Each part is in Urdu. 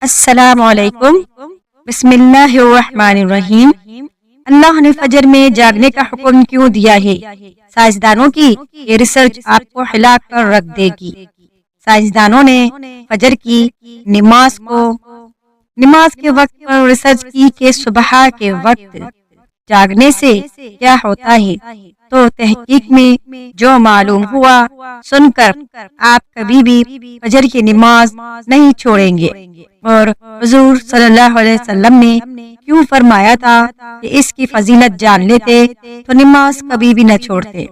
السلام علیکم۔ بسم اللہ الرحمن الرحیم۔ اللہ نے فجر میں جاگنے کا حکم کیوں دیا ہے؟ سائنسدانوں کی یہ ریسرچ آپ کو ہلا کر رکھ دے گی۔ سائنسدانوں نے فجر کی نماز کے وقت پر ریسرچ کی کہ صبح کے وقت جاگنے سے کیا ہوتا ہے، تو تحقیق میں جو معلوم ہوا سن کر آپ کبھی بھی فجر کی نماز نہیں چھوڑیں گے۔ اور حضور صلی اللہ علیہ وسلم نے کیوں فرمایا تھا کہ اس کی فضیلت جان لیتے تو نماز کبھی بھی نہ چھوڑتے۔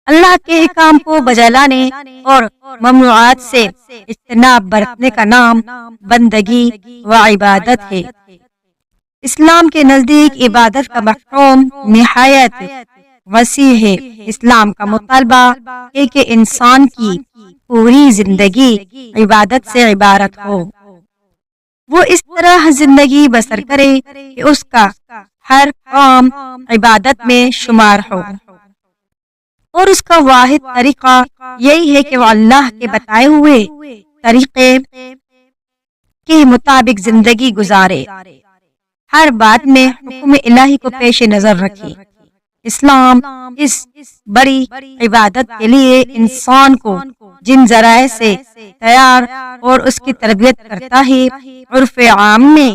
اللہ کے احکام کو بجا لانے اور ممنوعات سے اجتناب برتنے کا نام بندگی و عبادت ہے۔ اسلام کے نزدیک عبادت کا مفہوم نہایت وسیع ہے۔ اسلام کا مطالبہ ہے کہ انسان کی پوری زندگی عبادت سے عبارت ہو، وہ اس طرح زندگی بسر کرے کہ اس کا ہر کام عبادت میں شمار ہو، اور اس کا واحد طریقہ یہی ہے کہ وہ اللہ کے بتائے ہوئے طریقے کے مطابق زندگی گزارے، ہر بات میں حکم الہی کو پیش نظر رکھے۔ اسلام اس بڑی عبادت کے لیے انسان کو جن ذرائع سے تیار اور اس کی تربیت کرتا ہے، عرف عام میں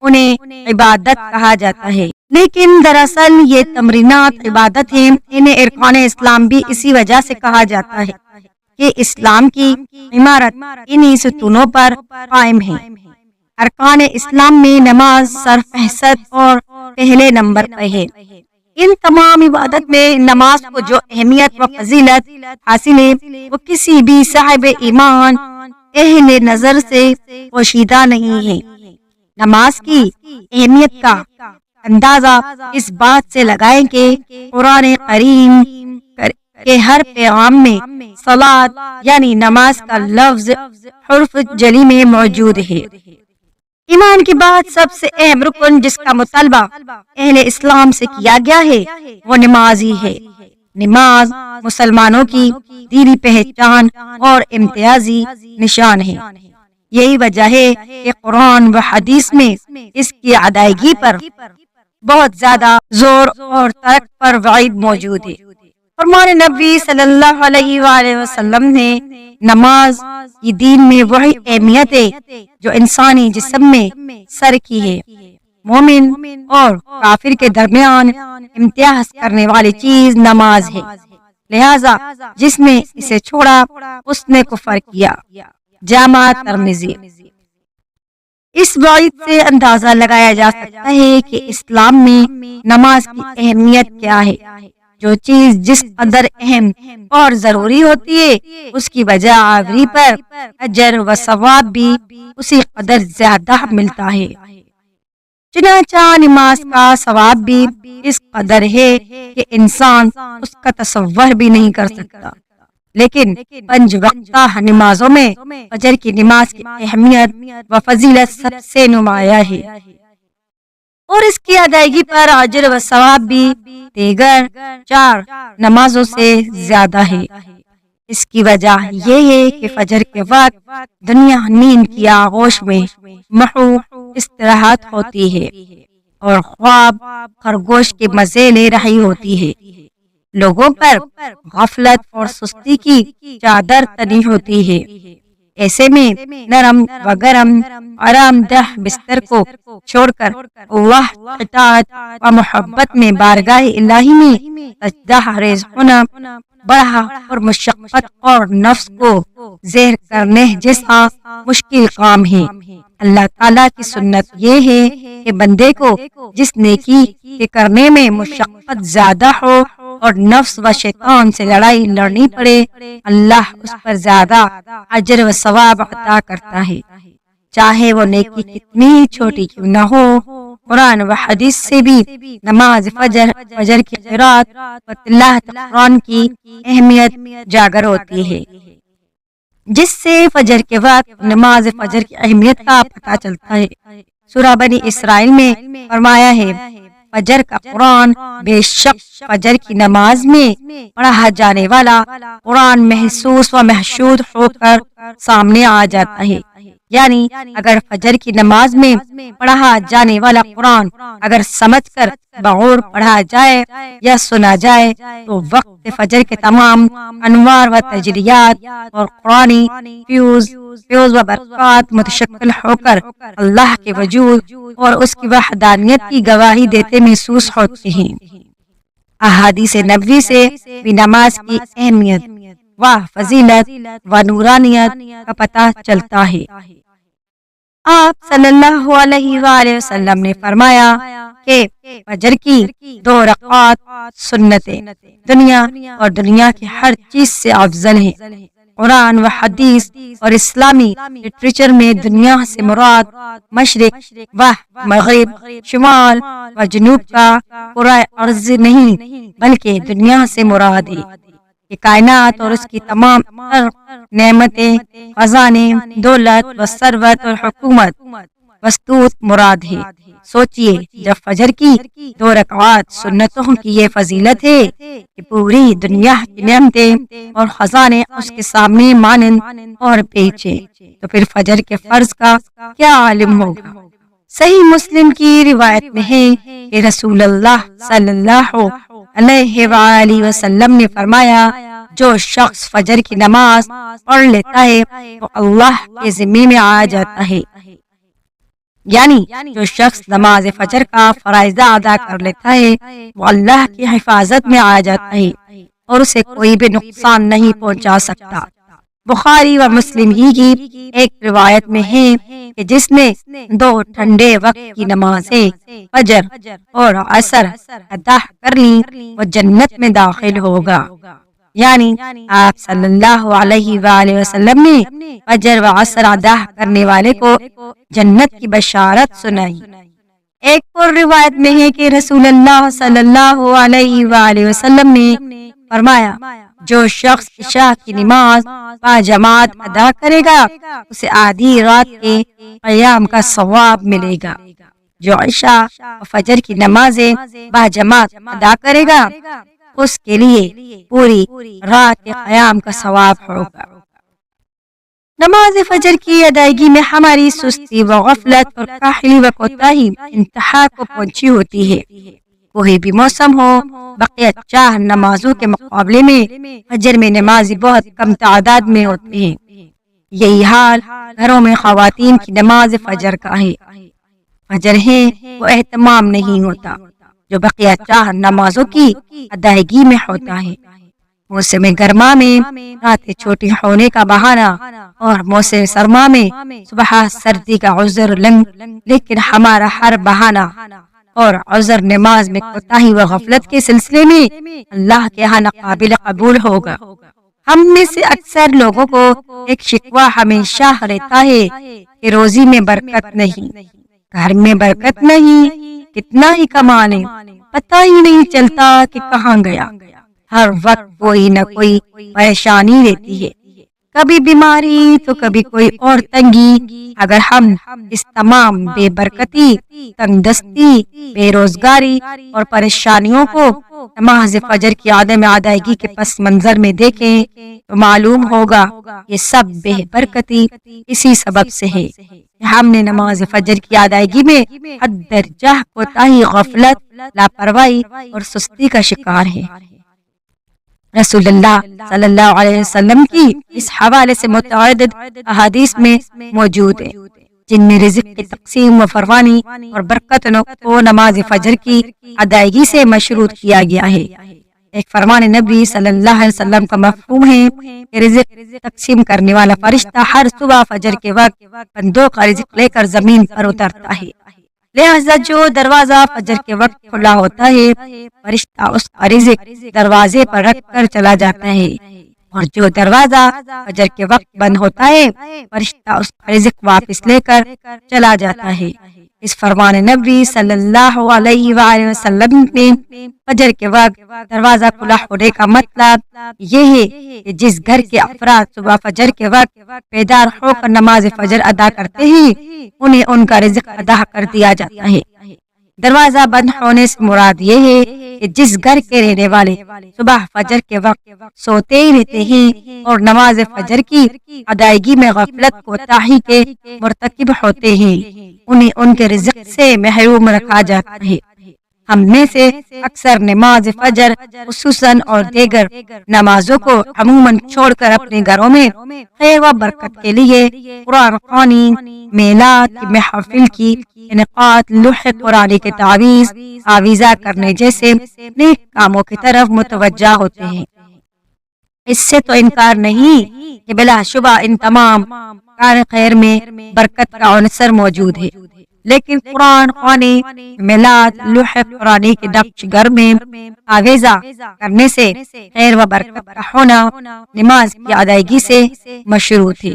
انہیں عبادت کہا جاتا ہے، لیکن دراصل یہ تمرینات عبادت ہیں۔ انہیں ارکان اسلام بھی اسی وجہ سے کہا جاتا ہے کہ اسلام کی عمارت انہی ستونوں پر قائم ہے۔ ارکان اسلام میں نماز سرفہرست اور پہلے نمبر پہ ہے۔ ان تمام عبادت میں نماز کو جو اہمیت و فضیلت حاصل ہے وہ کسی بھی صاحب ایمان اہل نظر سے پوشیدہ نہیں ہے۔ نماز کی اہمیت کا اندازہ اس بات سے لگائیں کہ قرآن کریم کے ہر پیغام میں صلاۃ یعنی نماز کا لفظ حرف جلی میں موجود ہے۔ ایمان کے بعد سب سے اہم رکن جس کا مطالبہ اہل اسلام سے کیا گیا ہے وہ نماز ہی ہے۔ نماز مسلمانوں کی دینی پہچان اور امتیازی نشان ہے۔ یہی وجہ ہے کہ قرآن و حدیث میں اس کی ادائیگی پر بہت زیادہ زور اور ترک پر وعید موجود ہے۔ فرمان نبی صلی اللہ علیہ وآلہ وسلم نے نماز کی دین میں وہی اہمیت ہے جو انسانی جسم میں سر کی ہے۔ مومن اور کافر کے درمیان امتیاز کرنے والی چیز نماز ہے، لہذا جس نے اسے چھوڑا اس نے کفر کیا۔ جامع ترمذی۔ اس وعید سے اندازہ لگایا جا سکتا ہے کہ اسلام میں نماز کی اہمیت کیا ہے۔ جو چیز جس قدر اہم اور ضروری ہوتی ہے اس کی وجہ آوری پر اجر و ثواب بھی اسی قدر زیادہ ملتا ہے۔ چنانچہ نماز کا ثواب بھی اس قدر ہے کہ انسان اس کا تصور بھی نہیں کر سکتا۔ لیکن 5 وقتہ نمازوں میں فجر کی نماز کی اہمیت و فضیلت سب سے نمایاں ہے، اور اس کی ادائیگی پر اجر و ثواب بھی دیگر 4 نمازوں سے زیادہ ہے۔ اس کی وجہ یہ ہے کہ فجر کے وقت دنیا نیند کی آغوش میں محو استراحت ہوتی ہے اور خواب خرگوش کے مزے لے رہی ہوتی ہے۔ لوگوں پر غفلت اور سستی کی چادر تنی ہوتی ہے۔ ایسے میں نرم و گرم آرام دہ بستر کو چھوڑ کر اللہ اطاعت و محبت میں بارگاہ الہی میں سجدہ ریز ہونا بڑا اور مشقت اور نفس کو زہر کرنے جیسا مشکل کام ہے۔ اللہ تعالیٰ کی سنت یہ ہے کہ بندے کو جس نیکی کے کرنے میں مشقت زیادہ ہو اور نفس و شیطان سے لڑائی لڑنی پڑے، اللہ اس پر زیادہ اجر و ثواب عطا کرتا ہے، چاہے وہ نیکی کتنی ہی چھوٹی کیوں نہ ہو۔ قرآن و حدیث سے بھی نماز فجر کی قرات و تلاوت قرآن کی اہمیت جاگر ہوتی ہے، جس سے فجر کے وقت نماز فجر کی اہمیت کا پتہ چلتا ہے۔ سورہ بنی اسرائیل میں فرمایا ہے، فجر کا قرآن بے شک فجر کی نماز میں پڑھا جانے والا قرآن محسوس و محشود ہو کر سامنے آ جاتا ہے۔ یعنی اگر فجر کی نماز میں پڑھا جانے والا قرآن اگر سمجھ کر بغور پڑھا جائے یا سنا جائے تو وقت فجر کے تمام انوار و تجلیات اور قرآنی فیوز و برکات متشکل ہو کر اللہ کے وجود اور اس کی وحدانیت کی گواہی دیتے محسوس ہوتے ہیں۔ احادیث نبوی سے بھی نماز کی اہمیت و فضیلت و نورانیت کا پتہ چلتا ہے۔ آپ صلی اللہ علیہ وآلہ وسلم نے فرمایا کہ فجر کی 2 رکعات سنتیں دنیا اور دنیا کی ہر چیز سے افضل ہیں۔ قرآن و حدیث اور اسلامی لٹریچر میں دنیا سے مراد مشرق و مغرب، شمال و جنوب کا پورا عرض نہیں بلکہ دنیا سے مراد ہے کہ کائنات اور اس کی تمام نعمتیں، خزانے، دولت و ثروت اور حکومت وسطوت مراد ہے۔ سوچئے جب فجر کی 2 رکعات سنتوں کی یہ فضیلت ہے کہ پوری دنیا کی نعمتیں اور خزانے اس کے سامنے مانند اور پیچھے، تو پھر فجر کے فرض کا کیا عالم ہوگا۔ صحیح مسلم کی روایت میں ہے کہ رسول اللہ صلی اللہ علیہ وآلہ وسلم نے فرمایا، جو شخص فجر کی نماز پڑھ لیتا ہے وہ اللہ کے ذمے میں آ جاتا ہے، یعنی جو شخص نماز فجر کا فرائض ادا کر لیتا ہے وہ اللہ کی حفاظت میں آ جاتا ہے اور اسے کوئی بھی نقصان نہیں پہنچا سکتا۔ بخاری و مسلم ہی کی ایک روایت میں ہے کہ جس نے 2 ٹھنڈے وقت کی نمازیں فجر اور عصر ادا کر لی وہ جنت میں داخل ہوگا۔ یعنی آپ صلی اللہ علیہ وآلہ وسلم نے فجر و عصر ادا کرنے والے کو جنت کی بشارت سنائی۔ ایک اور روایت میں ہے کہ رسول اللہ صلی اللہ علیہ وآلہ وسلم نے فرمایا، جو شخص عشاء کی نماز با جماعت ادا کرے گا اسے آدھی رات کے قیام کا ثواب ملے گا۔ جو عشاء و فجر کی نمازیں با جماعت ادا کرے گا اس کے لیے پوری رات کے قیام کا ثواب ہوگا۔ نماز فجر کی ادائیگی میں ہماری سستی و غفلت اور کاہلی و کوتاہی انتہا کو پہنچی ہوتی ہے۔ کوئی بھی موسم ہو، بقیہ 4 نمازوں کے مقابلے میں فجر میں نمازی بہت کم تعداد میں ہوتے ہیں۔ یہی حال گھروں میں خواتین کی نماز فجر کا ہے۔ فجر ہے وہ اہتمام نہیں ہوتا جو بقیہ 4 نمازوں کی ادائیگی میں ہوتا ہے۔ موسم گرما میں راتیں چھوٹی ہونے کا بہانہ اور موسم سرما میں صبح سردی کا عذر لیکن ہمارا ہر بہانہ اور عذر نماز میں کوتاہی و غفلت کے سلسلے میں اللہ کے ہاں قابل قبول ہوگا۔ ہم میں سے اکثر لوگوں کو ایک شکوہ ہمیشہ رہتا ہے کہ روزی میں برکت نہیں، گھر میں برکت نہیں، کتنا ہی کما لیں پتہ ہی نہیں چلتا کہ کہاں گیا۔ ہر وقت کوئی نہ کوئی پریشانی رہتی ہے، کبھی بیماری تو کبھی کوئی اور تنگی۔ اگر ہم اس تمام بے برکتی، تنگ دستی، بے روزگاری اور پریشانیوں کو نماز فجر کی عدم ادائیگی کے پس منظر میں دیکھیں تو معلوم ہوگا یہ سب بے برکتی اسی سبب سے ہے کہ ہم نے نماز فجر کی ادائیگی میں حد درجہ کوتاہی، غفلت، لاپرواہی اور سستی کا شکار ہے۔ رسول اللہ صلی اللہ علیہ وسلم کی اس حوالے سے متعدد احادیث میں موجود ہیں جن میں رزق کی تقسیم و فراوانی اور برکت کو نماز فجر کی ادائیگی سے مشروط کیا گیا ہے۔ ایک فرمان نبی صلی اللہ علیہ وسلم کا مفہوم ہے کہ رزق تقسیم کرنے والا فرشتہ ہر صبح فجر کے وقت بندوں کا رزق لے کر زمین پر اترتا ہے، لہذا جو دروازہ فجر کے وقت کھلا ہوتا ہے فرشتہ اس کا رزق دروازے پر رکھ کر چلا جاتا ہے، اور جو دروازہ فجر کے وقت بند ہوتا ہے فرشتہ اس کا رزق واپس لے کر چلا جاتا ہے۔ اس فرمان نبی صلی اللہ علیہ وآلہ وسلم میں فجر کے وقت دروازہ کھلا ہونے کا مطلب یہ ہے کہ جس گھر کے افراد صبح فجر کے وقت بیدار ہو کر نماز فجر ادا کرتے ہیں انہیں ان کا رزق ادا کر دیا جاتا ہے۔ دروازہ بند ہونے سے مراد یہ ہے کہ جس گھر کے رہنے والے صبح فجر کے وقت سوتے ہی رہتے ہیں اور نماز فجر کی ادائیگی میں غفلت کوتاہی کے مرتکب ہوتے ہیں، انہیں ان کے رزق سے محروم رکھا جاتا ہے۔ ہم میں سے اکثر نماز فجر خصوصاً اور دیگر نمازوں کو عموماً چھوڑ کر اپنے گھروں میں خیر و برکت کے لیے قرآن خوانی، میلاد کی محافل کی انعقاد، لوح قرآن کے تعویذ آویزہ کرنے جیسے نیک کاموں کی طرف متوجہ ہوتے ہیں۔ اس سے تو انکار نہیں کہ بلا شبہ ان تمام کار خیر میں برکت کا عنصر موجود ہے، لیکن قرآن خوانی، میلاد، لوح قرآن کے نقش گھر میں آویزہ کرنے سے خیر و برکت کا ہونا نماز کی ادائیگی سے مشروط ہے۔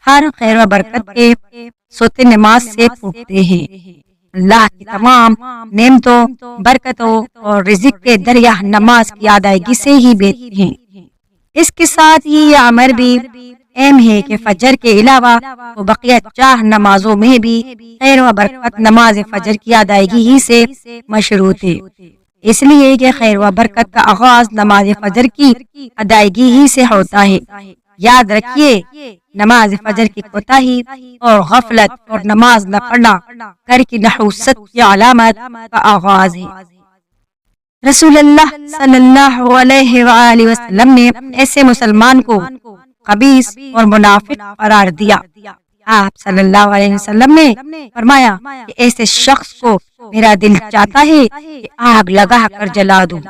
ہر خیر و برکت کے سوتے نماز سے پھوٹتے ہیں۔ اللہ کی تمام نعمتوں، برکتوں اور رزق کے دریا نماز کی ادائیگی سے ہی بہتے ہیں۔ اس کے ساتھ ہی یہ امر بھی اہم ہے کہ فجر کے علاوہ وہ بقیہ 4 نمازوں میں بھی خیر و برکت نماز فجر کی ادائیگی ہی سے مشروط ہے، اس لیے کہ خیر و برکت کا آغاز نماز فجر کی ادائیگی ہی سے ہوتا ہے۔ یاد رکھیے، نماز فجر کی کوتاہی اور غفلت اور نماز نہ پڑھنا گھر کی نحوست کی علامت کا آغاز ہے۔ رسول اللہ صلی اللہ علیہ وآلہ وسلم نے ایسے مسلمان کو خبیث اور منافق قرار دیا۔ آپ صلی اللہ علیہ وسلم نے فرمایا کہ ایسے شخص کو میرا دل چاہتا ہے کہ آگ لگا کر جلا دوں۔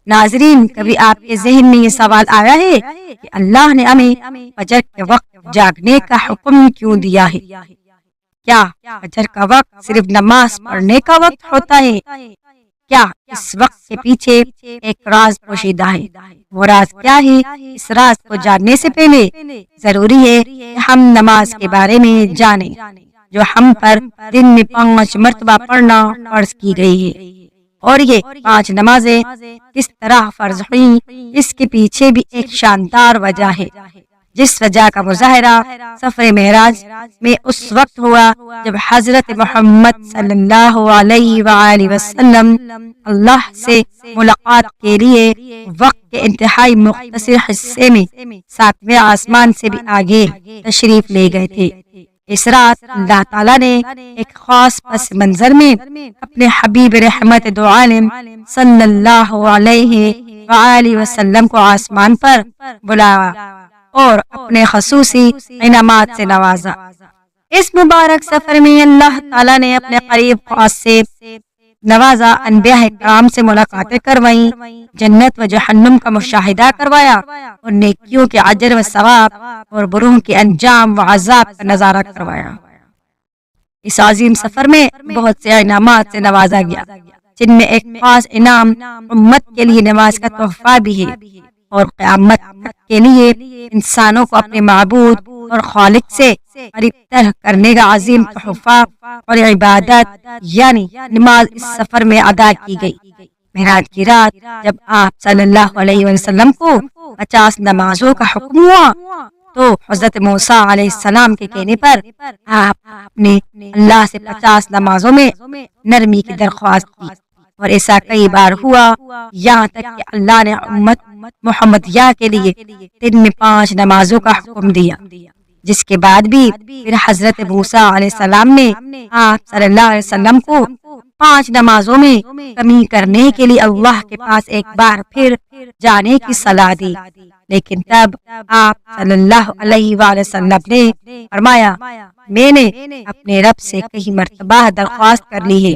ناظرین، کبھی آپ کے ذہن میں یہ سوال آیا ہے کہ اللہ نے ہمیں فجر کے وقت جاگنے کا حکم کیوں دیا ہے؟ کیا فجر کا وقت صرف نماز پڑھنے کا وقت ہوتا ہے؟ کیا اس وقت کے پیچھے ایک راز پوشیدہ ہے؟ وہ راز کیا ہے؟ اس راز کو جاننے سے پہلے ضروری ہے کہ ہم نماز کے بارے میں جانیں، جو ہم پر دن میں 5 مرتبہ پڑھنا فرض کی گئی ہے۔ اور یہ 5 نمازیں کس طرح فرض ہوئیں، اس کے پیچھے بھی ایک شاندار وجہ ہے، جس وجہ کا مظاہرہ سفر معراج میں اس وقت ہوا جب حضرت محمد صلی اللہ علیہ وآلہ وسلم اللہ سے ملاقات کے لیے وقت کے انتہائی مختصر حصے میں 7ویں آسمان سے بھی آگے تشریف لے گئے تھے۔ اس رات اللہ تعالیٰ نے ایک خاص پس منظر میں اپنے حبیب رحمت دو عالم صلی اللہ علیہ وآلہ وسلم کو آسمان پر بلایا اور اپنے خصوصی انعامات سے نوازا۔ اس مبارک سفر میں اللہ تعالیٰ نے اپنے قریب خاص سے نوازا، انبیاء کرام سے ملاقاتیں کروائیں، جنت و جہنم کا مشاہدہ کروایا اور نیکیوں کے اجر و ثواب اور بروں کے انجام و عذاب کا نظارہ کروایا۔ اس عظیم سفر میں بہت سے انعامات سے نوازا گیا، جن میں ایک خاص انعام امت کے لیے نماز کا تحفہ بھی ہے، اور قیامت تک کے لیے انسانوں کو اپنے معبود اور خالق سے قریب تر کرنے کا عظیم تحفہ اور عبادت یعنی نماز اس سفر میں ادا کی گئی۔ معراج کی رات جب آپ صلی اللہ علیہ وسلم کو 50 نمازوں کا حکم ہوا تو حضرت موسیٰ علیہ السلام کے کہنے پر آپ نے اللہ سے 50 نمازوں میں نرمی کی درخواست کی، اور ایسا کئی بار ہوا، یہاں تک کہ اللہ نے امت محمدیہ کے لیے دن میں 5 نمازوں کا حکم دیا، جس کے بعد بھی پھر حضرت موسیٰ علیہ السلام نے آپ صلی اللہ علیہ وسلم کو 5 نمازوں میں کمی کرنے کے لیے اللہ کے پاس ایک بار پھر جانے کی صلاح دی، لیکن تب آپ صلی اللہ علیہ وآلہ وسلم نے فرمایا، میں نے اپنے رب سے کئی مرتبہ درخواست کر لی ہے،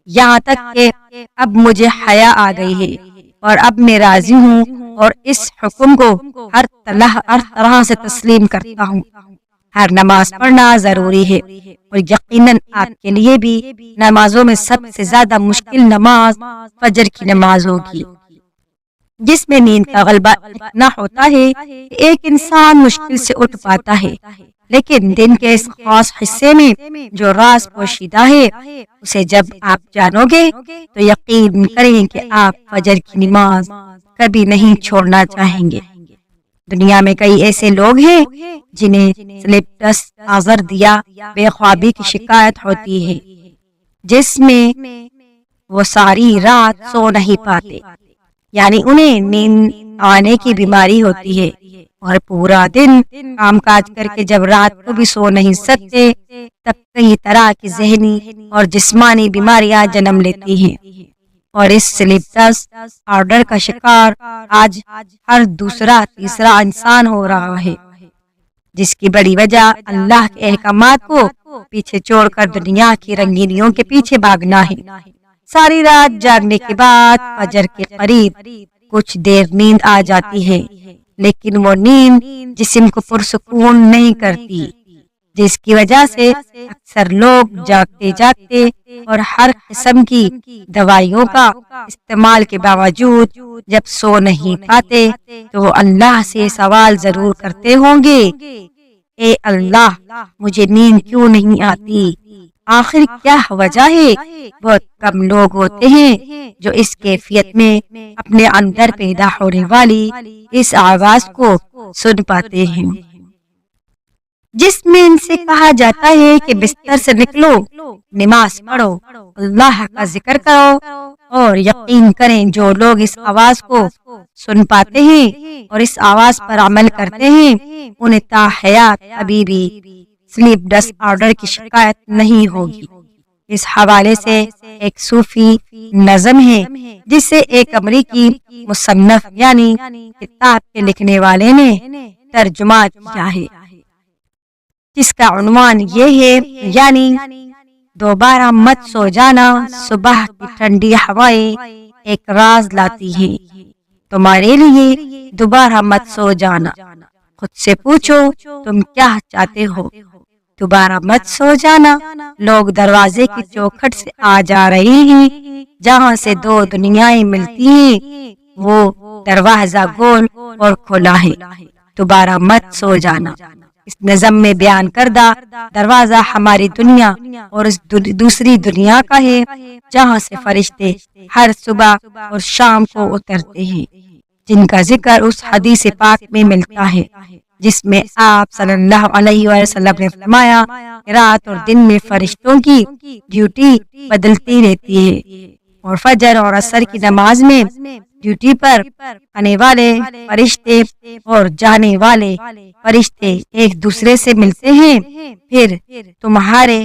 یہاں تک کہ اب مجھے حیا آ گئی ہے، اور اب میں راضی ہوں اور اس حکم کو ہر طرح سے تسلیم کرتا ہوں۔ ہر نماز پڑھنا ضروری ہے، اور یقیناً آپ کے لیے بھی نمازوں میں سب سے زیادہ مشکل نماز فجر کی نماز ہوگی، جس میں نیند کا غلبہ اتنا ہوتا ہے کہ ایک انسان مشکل سے اٹھ پاتا ہے، لیکن دن کے اس خاص حصے میں جو راز پوشیدہ ہے اسے جب آپ جانو گے تو یقین کریں کہ آپ فجر کی نماز کبھی نہیں چھوڑنا چاہیں گے۔ دنیا میں کئی ایسے لوگ ہیں جنہیں سلیپ ڈسٹ، آزردیا، بے خوابی کی شکایت ہوتی ہے، جس میں وہ ساری رات سو نہیں پاتے، یعنی انہیں نیند آنے کی بیماری ہوتی ہے، اور پورا دن کام کاج کر کے جب رات کو بھی سو نہیں سکتے تب کئی طرح کی ذہنی اور جسمانی بیماریاں جنم لیتی ہیں، اور اس سلیپ ڈسٹ آرڈر کا شکار آج ہر دوسرا تیسرا انسان ہو رہا ہے، جس کی بڑی وجہ اللہ کے احکامات کو پیچھے چھوڑ کر دنیا کی رنگینیوں کے پیچھے بھاگنا ہے۔ ساری رات جاگنے کے بعد فجر کے قریب کچھ دیر نیند آ جاتی ہے، لیکن وہ نیند جسم کو پرسکون نہیں کرتی، جس کی وجہ سے اکثر لوگ جاگتے جاگتے اور ہر قسم کی دوائیوں کا استعمال کے باوجود جب سو نہیں پاتے تو وہ اللہ سے سوال ضرور کرتے ہوں گے، اے اللہ مجھے نیند کیوں نہیں آتی؟ آخر کیا وجہ ہے؟ بہت کم لوگ ہوتے ہیں جو اس کیفیت میں اپنے اندر پیدا ہونے والی اس آواز کو سن پاتے ہیں، جس میں ان سے کہا جاتا ہے کہ بستر سے نکلو، نماز پڑھو، اللہ کا ذکر کرو، اور یقین کریں جو لوگ اس آواز کو سن پاتے ہیں اور اس آواز پر عمل کرتے ہیں انہیں تا حیات ابھی بھی سلیپ ڈسٹ آرڈر کی شکایت نہیں ہوگی۔ اس حوالے سے ایک صوفی نظم ہے جسے ایک امریکی مصنف یعنی کتاب کے لکھنے والے نے ترجمہ کیا ہے، جس کا عنوان یہ ہے، یعنی دوبارہ مت سو جانا، صبح کی ٹھنڈی ہوائیں ایک راز لاتی ہیں تمہارے لیے، دوبارہ مت سو جانا، خود سے پوچھو تم کیا چاہتے ہو، دوبارہ مت سو جانا۔ لوگ دروازے کی چوکھٹ سے آ جا رہے ہیں، جہاں سے دو دنیایں ملتی ہیں، وہ دروازہ گول اور کھلا ہے، دوبارہ مت سو جانا۔ اس نظم میں بیان کردہ دروازہ ہماری دنیا اور اس دوسری دنیا کا ہے، جہاں سے فرشتے ہر صبح اور شام کو اترتے ہیں، جن کا ذکر اس حدیث پاک میں ملتا ہے جس میں آپ صلی اللہ علیہ وسلم نے فرمایا کہ رات اور دن میں فرشتوں کی ڈیوٹی بدلتی رہتی ہے، اور فجر اور عصر کی نماز میں ڈیوٹی پر آنے والے فرشتے اور جانے والے فرشتے ایک دوسرے سے ملتے ہیں، پھر تمہارے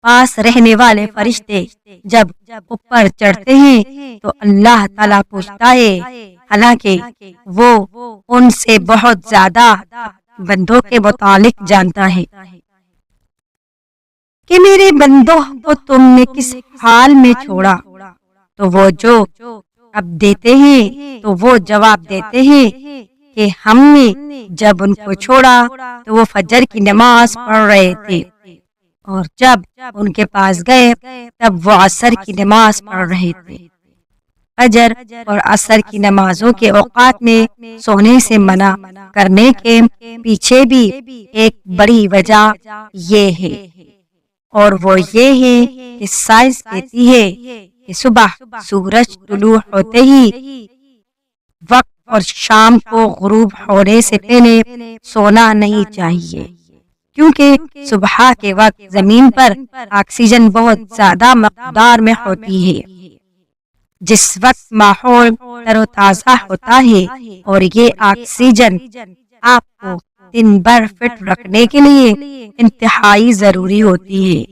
پاس رہنے والے فرشتے جب اوپر چڑھتے ہیں تو اللہ تعالیٰ پوچھتا ہے، حالانکہ وہ ان سے بہت زیادہ بندوں کے متعلق جانتا ہے، کہ میرے بندوں کو تم نے کس حال میں چھوڑا، تو وہ جو اب دیتے ہیں تو وہ جواب دیتے ہیں کہ ہم نے جب ان کو چھوڑا تو وہ فجر کی نماز پڑھ رہے تھے، اور جب ان کے پاس گئے تب وہ عصر کی نماز پڑھ رہے تھے۔ فجر اور عصر کی نمازوں کے اوقات میں سونے سے منع کرنے کے پیچھے بھی ایک بڑی وجہ یہ ہے، اور وہ یہ ہے کہ سائنس کہتی ہے کہ صبح سورج طلوع ہوتے ہی وقت اور شام کو غروب ہونے سے پہلے سونا نہیں چاہیے، کیونکہ صبح کے وقت زمین پر آکسیجن بہت زیادہ مقدار میں ہوتی ہے، جس وقت ماحول تر و تازہ ہوتا ہے، اور یہ آکسیجن آپ کو دن بھر فٹ رکھنے کے لیے انتہائی ضروری ہوتی ہے،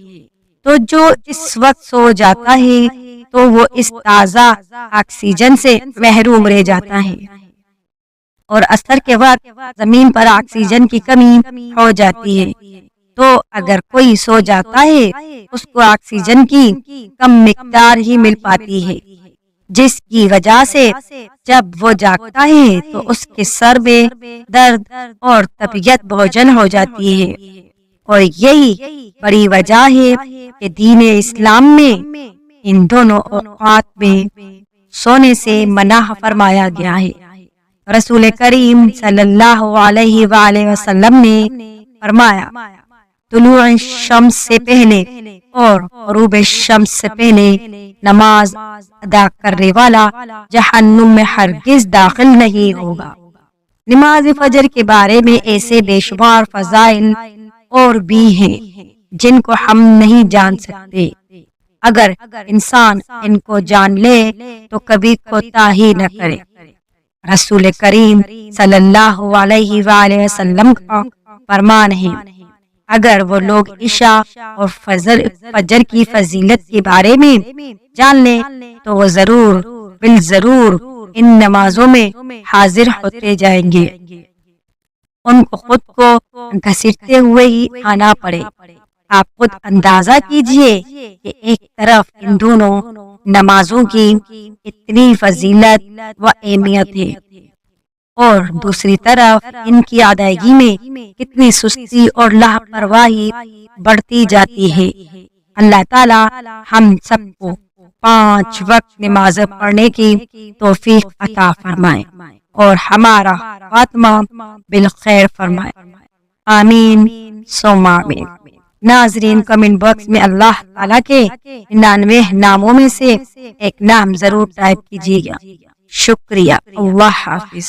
تو جو اس وقت سو جاتا ہے تو وہ اس تازہ آکسیجن سے محروم رہ جاتا ہے، اور عصر کے وقت زمین پر آکسیجن کی کمی ہو جاتی ہے، تو اگر کوئی سو جاتا ہے اس کو آکسیجن کی کم مقدار ہی مل پاتی ہے، جس کی وجہ سے جب وہ جاگتا ہے تو اس کے سر میں درد اور طبیعت بوجھل ہو جاتی ہے، اور یہی بڑی وجہ ہے کہ دین اسلام میں ان دونوں اوقات میں سونے سے منع فرمایا گیا ہے۔ رسول کریم صلی اللہ علیہ وآلہ وسلم نے فرمایا، طلوع شمس سے پہلے اور غروب شمس سے پہلے نماز ادا کرنے والا جہنم میں ہرگز داخل نہیں ہوگا۔ نماز فجر کے بارے میں ایسے بے شمار فضائل اور بھی ہیں جن کو ہم نہیں جان سکتے۔ اگر انسان ان کو جان لے تو کبھی کوتاہی نہ کرے۔ رسول کریم صلی اللہ علیہ وآلہ وسلم کا فرمان ہے، اگر وہ لوگ عشاء اور فجر کی فضیلت کے بارے میں جان لیں تو وہ ضرور بالضرور ان نمازوں میں حاضر ہوتے جائیں گے۔ ان کو خود کو گھسیٹتے ہوئے ہی آنا پڑے۔ آپ خود اندازہ کیجئے کہ ایک طرف ان دونوں نمازوں کی اتنی فضیلت و اہمیت ہے اور دوسری طرف ان کی ادائیگی میں کتنی سستی اور لاپرواہی بڑھتی جاتی ہے۔ اللہ تعالی ہم سب کو 5 وقت نماز پڑھنے کی توفیق عطا فرمائے اور ہمارا خاتمہ بالخیر فرمائے، آمین ثم آمین۔ ناظرین، کمنٹ باکس میں اللہ تعالیٰ کے 99 ناموں میں سے ایک نام ضرور ٹائپ کیجیے گا۔ شکریہ، اللہ حافظ۔